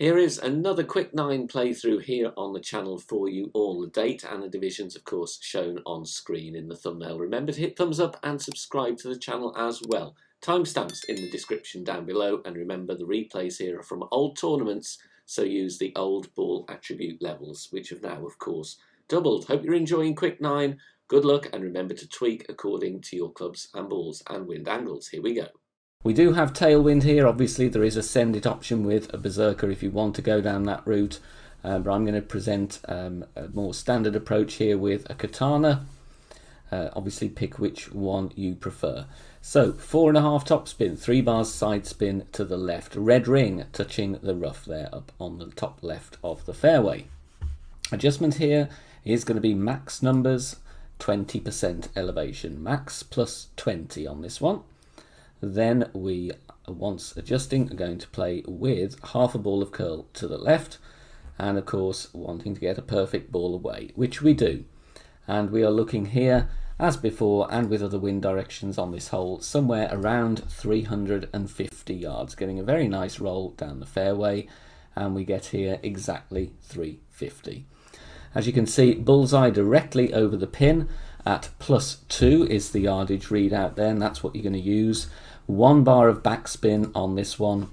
Here is another quick 9 playthrough here on the channel for you all. The date and the divisions, of course, shown on screen in the thumbnail. Remember to hit thumbs up and subscribe to the channel as well. Timestamps in the description down below, and remember the replays here are from old tournaments, so use the old ball attribute levels, which have now, of course, doubled. Hope you're enjoying Quick 9. Good luck, and remember to tweak according to your clubs and balls and wind angles. Here we go. We do have tailwind here. Obviously there is a send it option with a Berserker if you want to go down that route, but I'm going to present a more standard approach here with a Katana. Obviously pick which one you prefer. So 4.5 top spin, 3 bars side spin to the left, red ring touching the rough there up on the top left of the fairway. Adjustment here is going to be max numbers, 20% elevation, max plus 20 on this one. Then we, once adjusting, are going to play with half a ball of curl to the left, and of course wanting to get a perfect ball away, which we do. And we are looking here, as before and with other wind directions on this hole, somewhere around 350 yards, getting a very nice roll down the fairway, and we get here exactly 350. As you can see, bullseye directly over the pin at +2 is the yardage readout there, and that's what you're going to use. 1 bar of backspin on this one,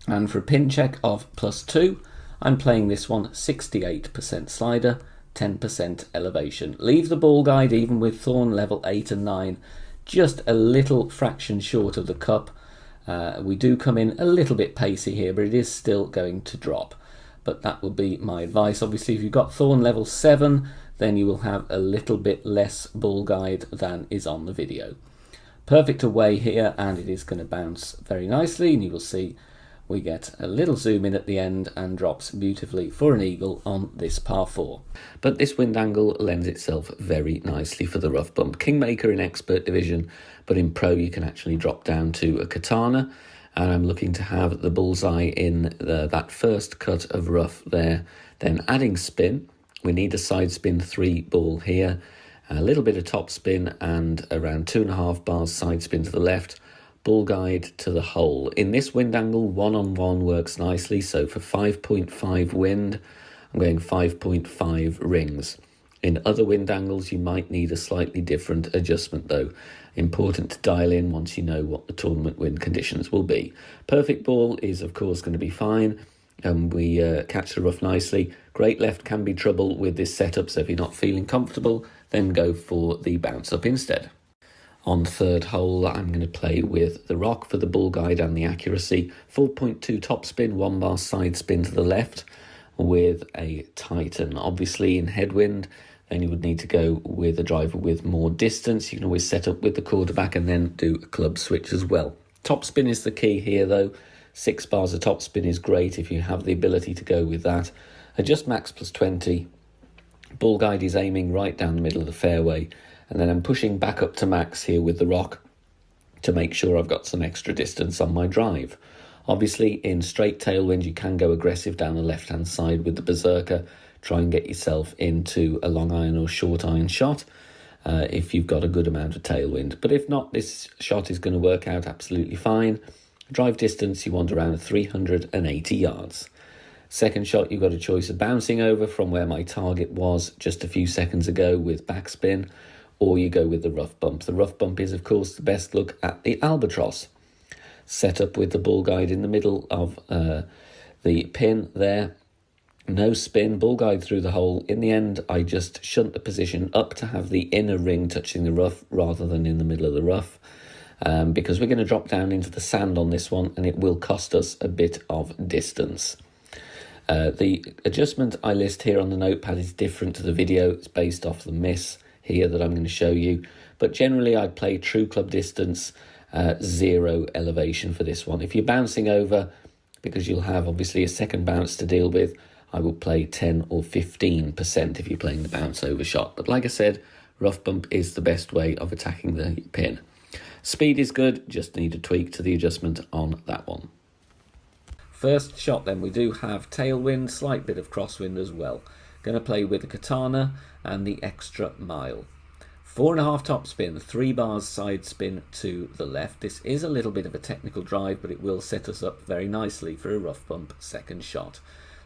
and for a pin check of +2, I'm playing this one 68% slider, 10% elevation. Leave the ball guide even with thorn level 8 and 9 just a little fraction short of the cup. We do come in a little bit pacey here, but it is still going to drop. But that would be my advice. Obviously, if you've got thorn level 7, then you will have a little bit less ball guide than is on the video. Perfect away here, and it is going to bounce very nicely, and you will see we get a little zoom in at the end and drops beautifully for an eagle on this par 4. But this wind angle lends itself very nicely for the rough bump. Kingmaker in expert division, but in pro you can actually drop down to a Katana, and I'm looking to have the bullseye in that first cut of rough there. Then adding spin, we need a side spin 3 ball here, a little bit of top spin and around 2.5 bars side spin to the left, bull guide to the hole. In this wind angle, 1-on-1 works nicely, so for 5.5 wind, I'm going 5.5 rings. In other wind angles, you might need a slightly different adjustment though. Important to dial in once you know what the tournament wind conditions will be. Perfect ball is of course going to be fine, and we catch the rough nicely. Great left can be trouble with this setup, so if you're not feeling comfortable, then go for the bounce up instead. On third hole, I'm going to play with the rock for the bull guide and the accuracy. 4.2 top spin, 1 bar side spin to the left with a Titan. Obviously in headwind, then you would need to go with a driver with more distance. You can always set up with the quarterback and then do a club switch as well. Top spin is the key here though. 6 bars of top spin is great if you have the ability to go with that. Adjust max plus 20. Bull guide is aiming right down the middle of the fairway, and then I'm pushing back up to max here with the rock to make sure I've got some extra distance on my drive. Obviously in straight tailwind you can go aggressive down the left hand side with the Berserker. Try and get yourself into a long iron or short iron shot if you've got a good amount of tailwind. But if not, this shot is going to work out absolutely fine. Drive distance you want around 380 yards. Second shot, you've got a choice of bouncing over from where my target was just a few seconds ago with backspin, or you go with the rough bump. The rough bump is, of course, the best look at the albatross. Set up with the bull guide in the middle of the pin there. No spin, bull guide through the hole. In the end, I just shunt the position up to have the inner ring touching the rough rather than in the middle of the rough, because we're going to drop down into the sand on this one, and it will cost us a bit of distance. The adjustment I list here on the notepad is different to the video. It's based off the miss here that I'm going to show you. But generally, I'd play true club distance, 0 elevation for this one. If you're bouncing over, because you'll have obviously a second bounce to deal with, I will play 10 or 15% if you're playing the bounce over shot. But like I said, rough bump is the best way of attacking the pin. Speed is good, just need a tweak to the adjustment on that one. First shot then, we do have tailwind, slight bit of crosswind as well. Going to play with the Katana and the extra mile. 4.5 top spin, 3 bars side spin to the left. This is a little bit of a technical drive, but it will set us up very nicely for a rough bump second shot.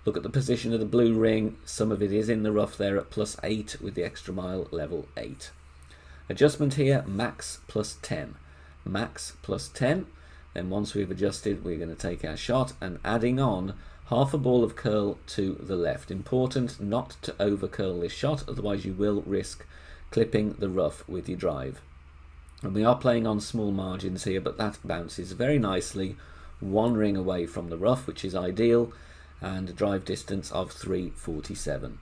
Look at the position of the blue ring. Some of it is in the rough there at +8 with the extra mile level 8. Adjustment here, max +10. Max +10. Then once we've adjusted, we're going to take our shot and adding on half a ball of curl to the left. Important not to over curl this shot, otherwise you will risk clipping the rough with your drive. And we are playing on small margins here, but that bounces very nicely, one ring away from the rough, which is ideal, and a drive distance of 347.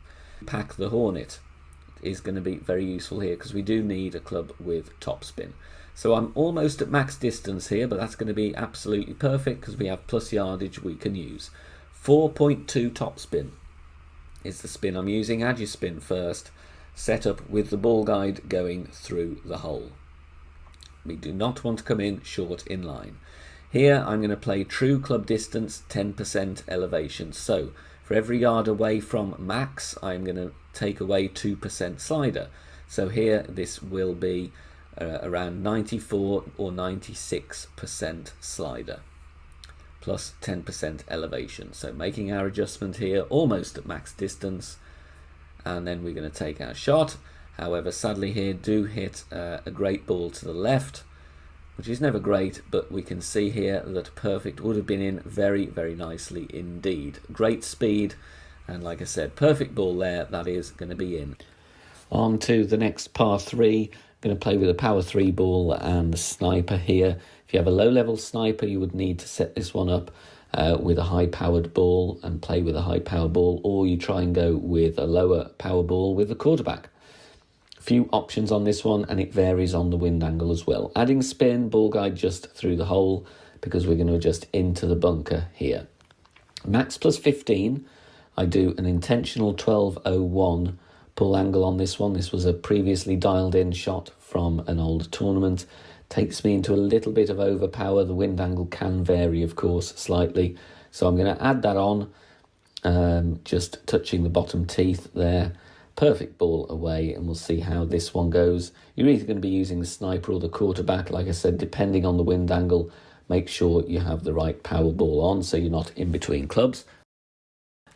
Pack the Hornet is going to be very useful here because we do need a club with topspin. So I'm almost at max distance here, but that's going to be absolutely perfect because we have plus yardage we can use. 4.2 topspin is the spin I'm using. Add your spin first. Set up with the ball guide going through the hole. We do not want to come in short in line. Here I'm going to play true club distance, 10% elevation. So for every yard away from max, I'm going to take away 2% slider. So here this will be around 94 or 96% slider plus 10% elevation. So making our adjustment here almost at max distance, and then we're going to take our shot. However, sadly here do hit a great ball to the left, which is never great, but we can see here that perfect would have been in very, very nicely indeed. Great speed, and like I said, perfect ball there, that is going to be in. On to the next par 3. I'm going to play with a power 3 ball and the sniper here. If you have a low level sniper, you would need to set this one up with a high powered ball and play with a high power ball, or you try and go with a lower power ball with the quarterback. Few options on this one, and it varies on the wind angle as well. Adding spin, ball guide just through the hole because we're going to adjust into the bunker here. Max +15. I do an intentional 12.01 pull angle on this one. This was a previously dialed in shot from an old tournament. Takes me into a little bit of overpower. The wind angle can vary, of course, slightly. So I'm going to add that on, just touching the bottom teeth there. Perfect ball away, and we'll see how this one goes. You're either going to be using the sniper or the quarterback. Like I said, depending on the wind angle, make sure you have the right power ball on so you're not in between clubs.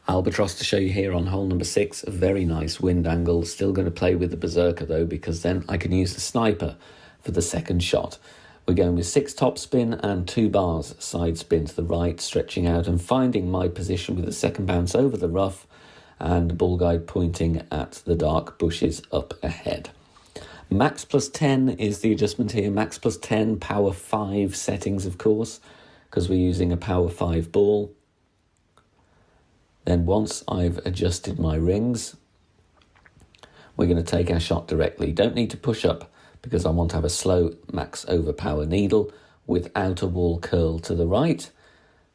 Albatross to show you here on hole number 6. A very nice wind angle. Still going to play with the Berserker though, because then I can use the sniper for the second shot. We're going with 6 top spin and 2 bars side spin to the right, stretching out and finding my position with the second bounce over the rough, and ball guide pointing at the dark bushes up ahead. Max +10 is the adjustment here. Max +10, power 5 settings, of course, because we're using a power 5 ball. Then once I've adjusted my rings, we're going to take our shot directly. Don't need to push up because I want to have a slow max overpower needle without a wall curl to the right.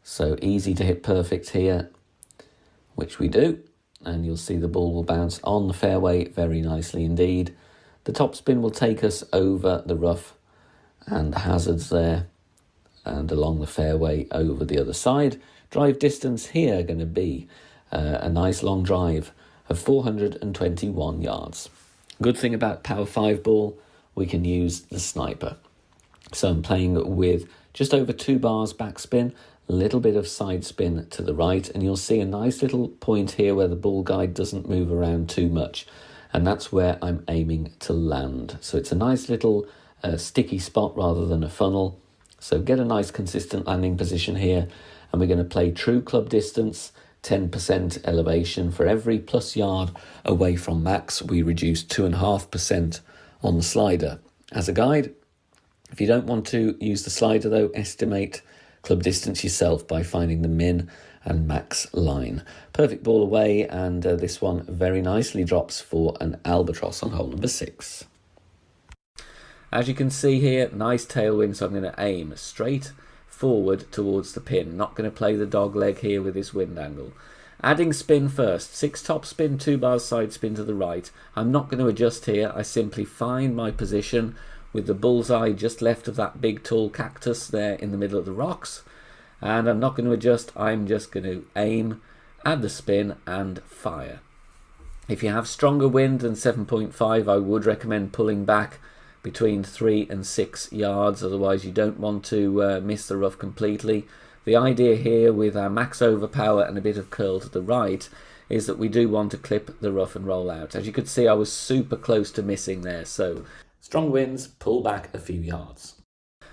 So easy to hit perfect here, which we do. And you'll see the ball will bounce on the fairway very nicely indeed. The top spin will take us over the rough and the hazards there and along the fairway over the other side. Drive distance here going to be a nice long drive of 421 yards. Good thing about power 5 ball, we can use the sniper. So I'm playing with just over 2 bars backspin, a little bit of side spin to the right, and you'll see a nice little point here where the ball guide doesn't move around too much, and that's where I'm aiming to land. So it's a nice little sticky spot rather than a funnel. So get a nice consistent landing position here, and we're going to play true club distance, 10% elevation. For every plus yard away from max, we reduce 2.5% on the slider. As a guide, if you don't want to use the slider though, estimate club distance yourself by finding the min and max line. Perfect ball away, and this one very nicely drops for an albatross on hole number 6. As you can see here, nice tailwind, so I'm going to aim straight forward towards the pin. Not going to play the dog leg here with this wind angle. Adding spin first, 6 top spin, 2 bars side spin to the right. I'm not going to adjust here, I simply find my position with the bullseye just left of that big tall cactus there in the middle of the rocks, and I'm not going to adjust. I'm just going to aim, add the spin and fire. If you have stronger wind than 7.5, I would recommend pulling back between 3 and 6 yards, otherwise you don't want to miss the rough completely. The idea here with our max overpower and a bit of curl to the right is that we do want to clip the rough and roll out. As you could see, I was super close to missing there, so strong winds, pull back a few yards.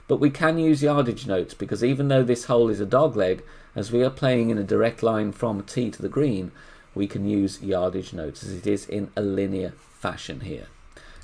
But we can use yardage notes, because even though this hole is a dogleg, as we are playing in a direct line from tee to the green, we can use yardage notes as it is in a linear fashion here.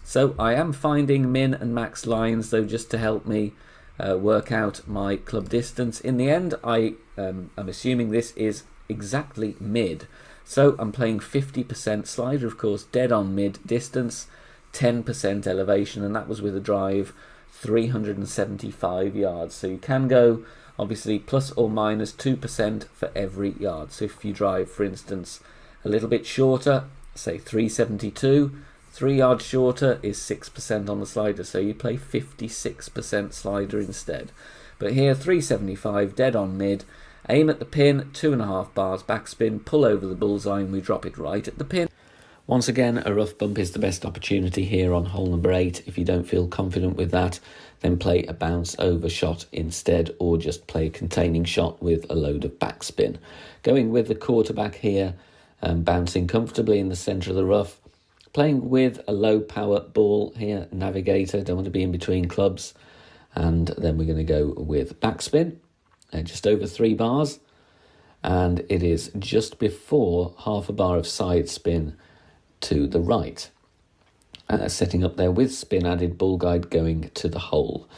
So I am finding min and max lines though, just to help me work out my club distance. In the end, I am assuming this is exactly mid. So I'm playing 50% slider, of course, dead on mid distance, 10% elevation, and that was with a drive 375 yards. So you can go obviously plus or minus 2% for every yard. So if you drive, for instance, a little bit shorter, say 372, 3 yards shorter is 6% on the slider, so you play 56% slider instead. But here 375 dead on mid, aim at the pin, 2.5 bars backspin, pull over the bullseye and we drop it right at the pin. Once again, a rough bump is the best opportunity here on hole number 8. If you don't feel confident with that, then play a bounce over shot instead, or just play a containing shot with a load of backspin. Going with the quarterback here, bouncing comfortably in the centre of the rough, playing with a low power ball here, navigator, don't want to be in between clubs, and then we're going to go with backspin, just over 3 bars, and it is just before half a bar of side spin to the right, setting up there with spin added, bull guide going to the hole.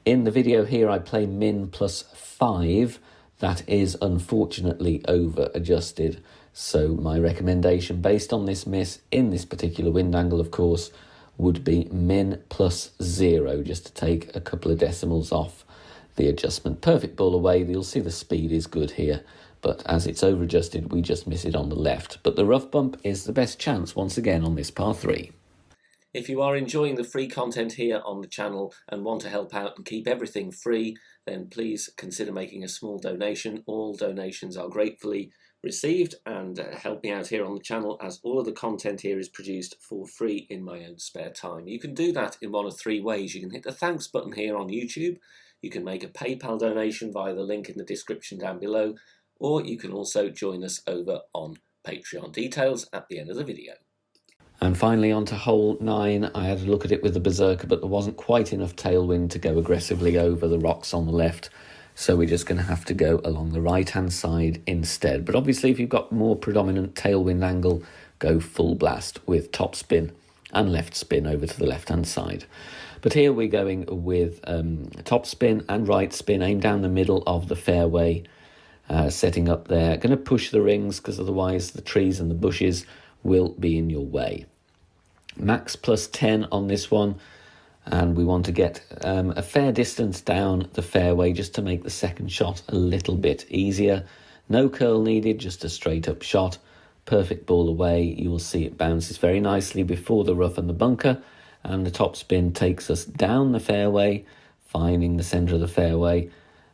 In the video here I play min plus 5, that is unfortunately over adjusted, so my recommendation based on this miss in this particular wind angle, of course, would be min plus 0, just to take a couple of decimals off the adjustment. Perfect ball away, you'll see the speed is good here, but as it's over adjusted we just miss it on the left. But the rough bump is the best chance once again on this par 3. If you are enjoying the free content here on the channel and want to help out and keep everything free, then please consider making a small donation. All donations are gratefully received and help me out here on the channel, as all of the content here is produced for free in my own spare time. You can do that in one of 3 ways. You can hit the thanks button here on YouTube, you can make a PayPal donation via the link in the description down below, or you can also join us over on Patreon. Details at the end of the video. And finally on to hole 9, I had a look at it with the Wiseacre, but there wasn't quite enough tailwind to go aggressively over the rocks on the left, so we're just going to have to go along the right hand side instead. But obviously if you've got more predominant tailwind angle, go full blast with top spin and left spin over to the left hand side. But here we're going with top spin and right spin, aim down the middle of the fairway, setting up there. Going to push the rings because otherwise the trees and the bushes will be in your way. Max plus 10 on this one, and we want to get a fair distance down the fairway just to make the second shot a little bit easier. No curl needed, just a straight up shot. Perfect ball away. You will see it bounces very nicely before the rough and the bunker, and the top spin takes us down the fairway, finding the centre of the fairway,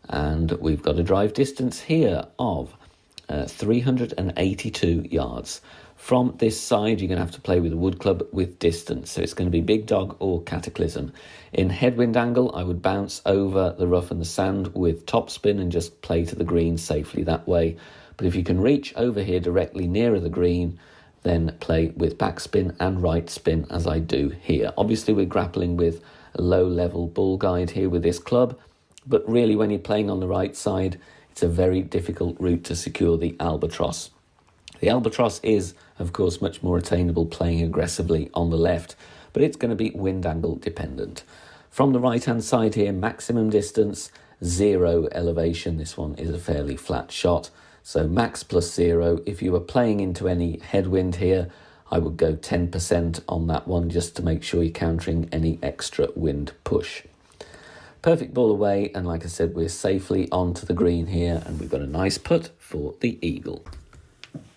and we've got a drive distance here of 382 yards. From this side, you're going to have to play with a wood club with distance, so it's going to be big dog or cataclysm. In headwind angle, I would bounce over the rough and the sand with top spin and just play to the green safely that way. But if you can reach over here directly nearer the green, then play with backspin and right spin as I do here. Obviously, we're grappling with a low-level bull guide here with this club, but really when you're playing on the right side, it's a very difficult route to secure the albatross. The albatross is, of course, much more attainable playing aggressively on the left, but it's going to be wind angle dependent. From the right-hand side here, maximum distance, 0 elevation. This one is a fairly flat shot, so max plus 0. If you were playing into any headwind here, I would go 10% on that one just to make sure you're countering any extra wind push. Perfect ball away, and like I said, we're safely onto the green here, and we've got a nice putt for the eagle.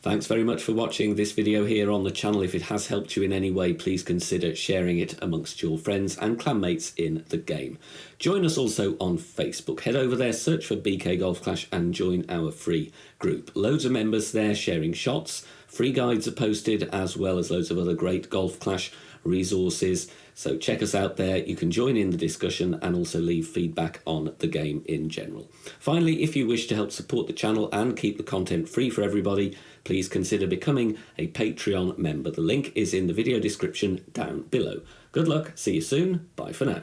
Thanks very much for watching this video here on the channel. If it has helped you in any way, please consider sharing it amongst your friends and clanmates in the game. Join us also on Facebook. Head over there, search for BK Golf Clash and join our free group. Loads of members there sharing shots, Free guides are posted, as well as loads of other great Golf Clash resources. So check us out there. You can join in the discussion and also leave feedback on the game in general. Finally, if you wish to help support the channel and keep the content free for everybody, please consider becoming a Patreon member. The link is in the video description down below. Good luck, see you soon, bye for now.